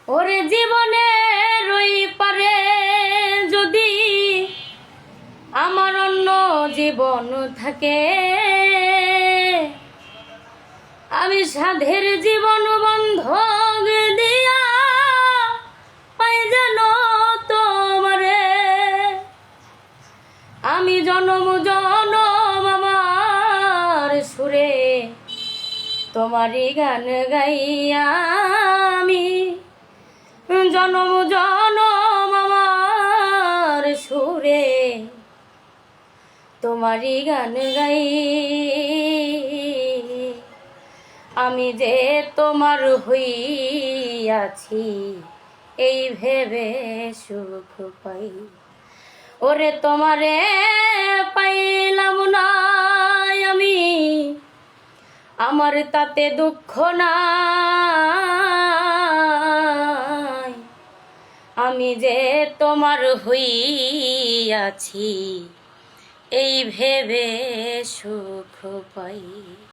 ওরে জীবনের ওই পারে যদি আমার অন্য জীবন থাকে, আমি সাধের জীবন বন্ধক দিয়া পাই যেন তোমারে। আমি জনম জনম আমার সুরে তোমারই গান গাইয়া, আমি জনম জনম আমার সুরে তোমারই গান গাই। আমি যে তোমার হইয়াছি এই ভেবে সুখ পাই। ওরে তোমারে পাইলাম না আমি, আমার তাতে দুঃখ নাই। আমি যে তোমার হইয়াছি এই ভেবে সুখ পাই।